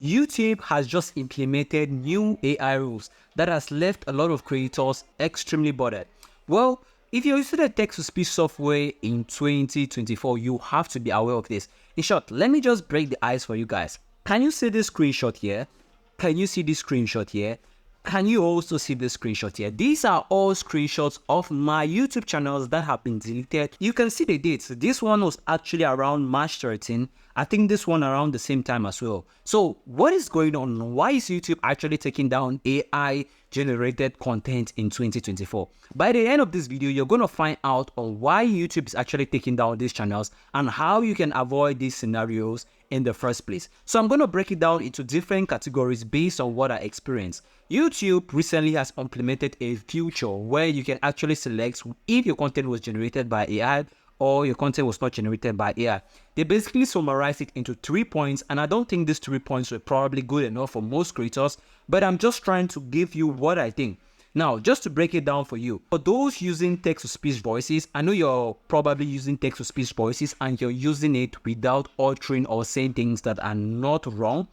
YouTube has just implemented new AI rules that has left a lot of creators extremely bothered. Well, if you're using a text-to-speech software in 2024, you have to be aware of this. In short, let me just break the ice for you guys. Can you see this screenshot here? Can you see this screenshot here? Can you also see this screenshot here? These are all screenshots of my YouTube channels that have been deleted. You can see the dates. This one was actually around March 13. I think this one around the same time as well. So what is going on? Why is YouTube actually taking down AI generated content in 2024? By the end of this video, you're going to find out on why YouTube is actually taking down these channels and how you can avoid these scenarios in the first place. So I'm going to break it down into different categories based on what I experienced. YouTube recently has implemented a feature where you can actually select if your content was generated by AI or your content was not generated by AI. They basically summarize it into 3 points, and I don't think these 3 points were probably good enough for most creators, but I'm just trying to give you what I think. Now, just to break it down for you, for those using text-to-speech voices, I know you're probably using text-to-speech voices and you're using it without altering or saying things that are not wrong.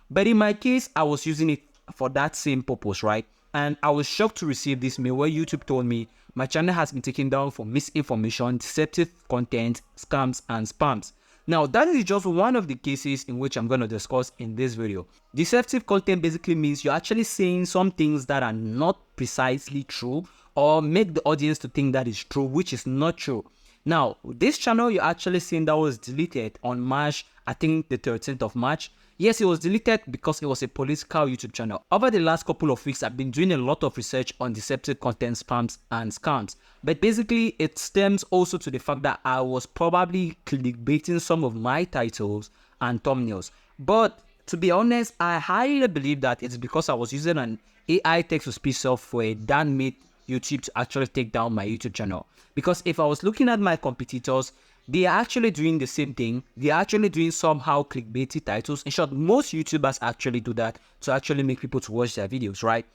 But in my case, I was using it for that same purpose, right? And I was shocked to receive this mail where YouTube told me my channel has been taken down for misinformation, deceptive content, scams, and spams. Now, that is just one of the cases in which I'm going to discuss in this video. Deceptive content basically means you're actually saying some things that are not precisely true or make the audience to think that is true, which is not true. Now, this channel you're actually seeing that was deleted on March, I think the 13th of March. Yes, it was deleted because it was a political YouTube channel. Over the last couple of weeks, I've been doing a lot of research on deceptive content, spams, and scams. But basically, it stems also to the fact that I was probably clickbaiting some of my titles and thumbnails. But to be honest, I highly believe that it's because I was using an AI text-to-speech software that made YouTube to actually take down my YouTube channel. Because if I was looking at my competitors, they are actually doing the same thing. They are actually doing somehow clickbaity titles. In short, most YouTubers actually do that to actually make people to watch their videos, right?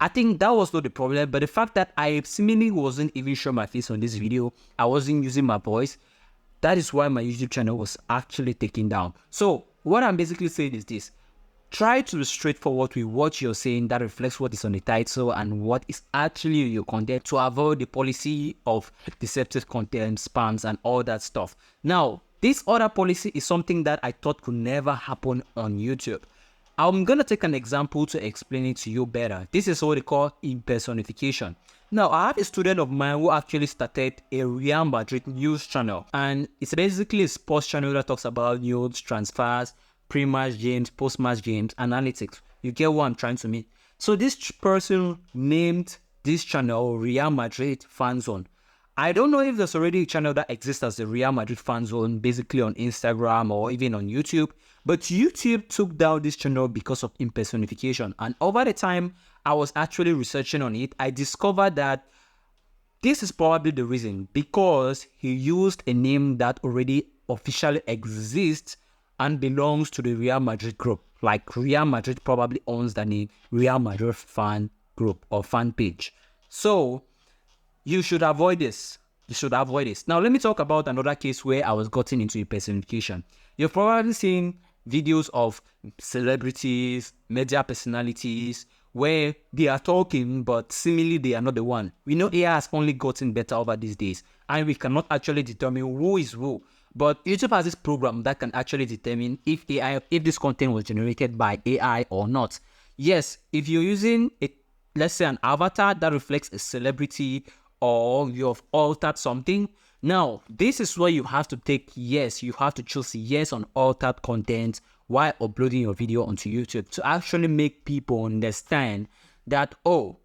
I think that was not the problem, but the fact that I seemingly wasn't even showing my face on this video, I wasn't using my voice, that is why my YouTube channel was actually taken down. So what I'm basically saying is this. Try to be straightforward with what you're saying that reflects what is on the title and what is actually your content to avoid the policy of deceptive content, spams, and all that stuff. Now, this other policy is something that I thought could never happen on YouTube. I'm going to take an example to explain it to you better. This is what they call impersonification. Now, I have a student of mine who actually started a Real Madrid news channel, and it's basically a sports channel that talks about news, transfers, pre-match games, post-match games, analytics. You get what I'm trying to mean? So this person named this channel Real Madrid Fan Zone. I don't know if there's already a channel that exists as the Real Madrid Fan Zone, basically on Instagram or even on YouTube. But YouTube took down this channel because of impersonification. And over the time I was actually researching on it, I discovered that this is probably the reason, because he used a name that already officially exists and belongs to the Real Madrid group. Like Real Madrid probably owns the name Real Madrid fan group or fan page. So you should avoid this. You should avoid this. Now let me talk about another case where I was gotten into impersonification. You've probably seen videos of celebrities, media personalities, where they are talking but seemingly they are not the one. We know AI has only gotten better over these days and we cannot actually determine who is who. But YouTube has this program that can actually determine if this content was generated by AI or not. Yes, if you're using let's say an avatar that reflects a celebrity or you've altered something, now this is where you have to take yes, you have to choose yes on altered content while uploading your video onto YouTube to actually make people understand that, oh,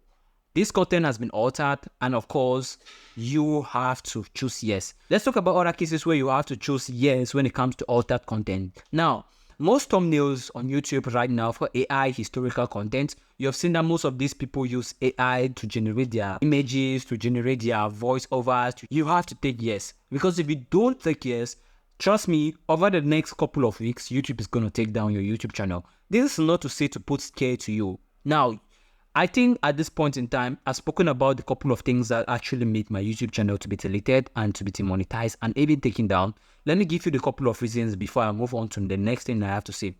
this content has been altered, and of course, you have to choose yes. Let's talk about other cases where you have to choose yes when it comes to altered content. Now, most thumbnails on YouTube right now for AI historical content, you have seen that most of these people use AI to generate their images, to generate their voiceovers. You have to take yes, because if you don't take yes, trust me, over the next couple of weeks, YouTube is going to take down your YouTube channel. This is not to say to put scare to you. Now, I think at this point in time, I've spoken about the couple of things that actually made my YouTube channel to be deleted and to be demonetized and even taken down. Let me give you the couple of reasons before I move on to the next thing I have to say.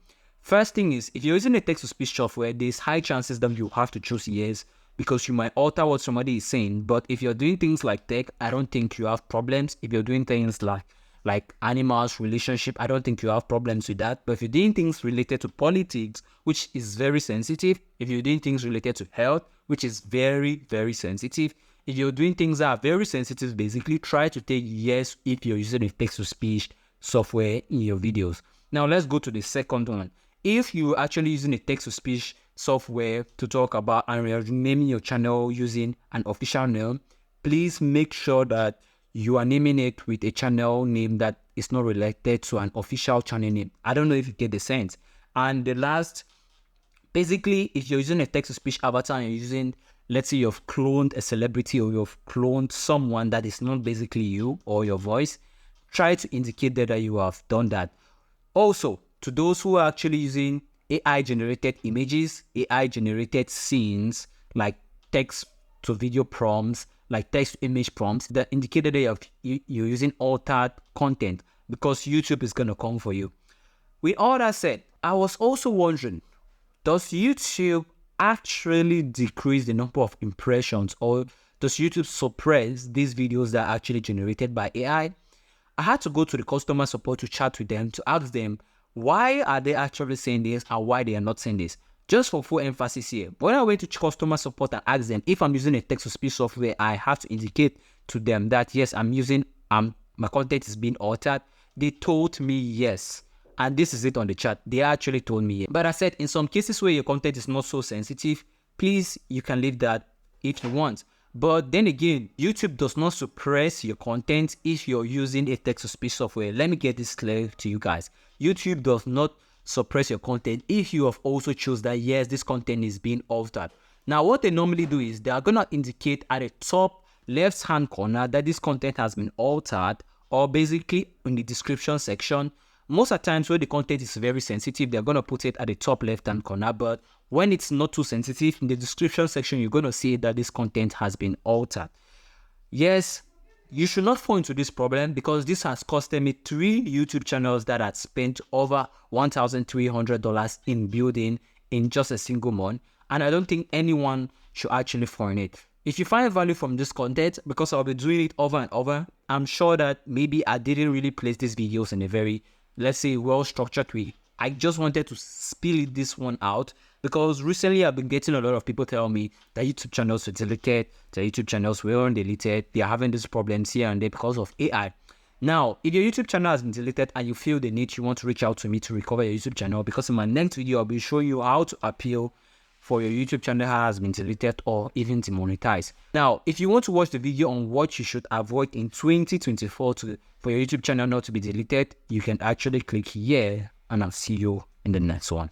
First thing is, if you're using a text-to-speech software, there's high chances that you have to choose yes, because you might alter what somebody is saying. But if you're doing things like tech, I don't think you have problems. If you're doing things like animals, relationship, I don't think you have problems with that. But if you're doing things related to politics, which is very sensitive, if you're doing things related to health, which is very, very sensitive, if you're doing things that are very sensitive, basically try to take yes if you're using a text-to-speech software in your videos. Now let's go to the second one. If you're actually using a text-to-speech software to talk about and you're naming your channel using an official name, please make sure that you are naming it with a channel name that is not related to an official channel name. I don't know if you get the sense. And the last, basically, if you're using a text-to-speech avatar and you're using, let's say you've cloned a celebrity or you've cloned someone that is not basically you or your voice, try to indicate that you have done that. Also, to those who are actually using AI-generated images, AI-generated scenes, like text-to-video prompts, like text-to-image prompts, that indicate that you're using altered content, because YouTube is going to come for you. With all that said, I was also wondering, does YouTube actually decrease the number of impressions, or does YouTube suppress these videos that are actually generated by AI? I had to go to the customer support to chat with them to ask them why are they actually saying this and why they are not saying this. Just for full emphasis here, when I went to customer support and asked them if I'm using a text-to-speech software, I have to indicate to them that yes, I'm using my content is being altered. They told me yes. And this is it on the chat. They actually told me yes. But I said, in some cases where your content is not so sensitive, please, you can leave that if you want. But then again, YouTube does not suppress your content if you're using a text-to-speech software. Let me get this clear to you guys. YouTube does not suppress your content if you have also chosen that yes, this content is being altered. Now, what they normally do is they are going to indicate at the top left-hand corner that this content has been altered, or basically in the description section. Most of the times where the content is very sensitive, they're going to put it at the top left-hand corner. But when it's not too sensitive, in the description section, you're going to see that this content has been altered. Yes, you should not fall into this problem, because this has costed me 3 YouTube channels that had spent over $1,300 in building in just a single month. And I don't think anyone should actually fall in it. If you find value from this content, because I'll be doing it over and over, I'm sure that maybe I didn't really place these videos in a very, let's say, well-structured way. I just wanted to spill this one out, because recently I've been getting a lot of people tell me that YouTube channels were deleted, their YouTube channels weren't deleted, they're having these problems here and there because of AI. Now, if your YouTube channel has been deleted and you feel the need, you want to reach out to me to recover your YouTube channel, because in my next video, I'll be showing you how to appeal for your YouTube channel has been deleted or even demonetized. Now, if you want to watch the video on what you should avoid in 2024 for your YouTube channel not to be deleted, you can actually click here, and I'll see you in the next one.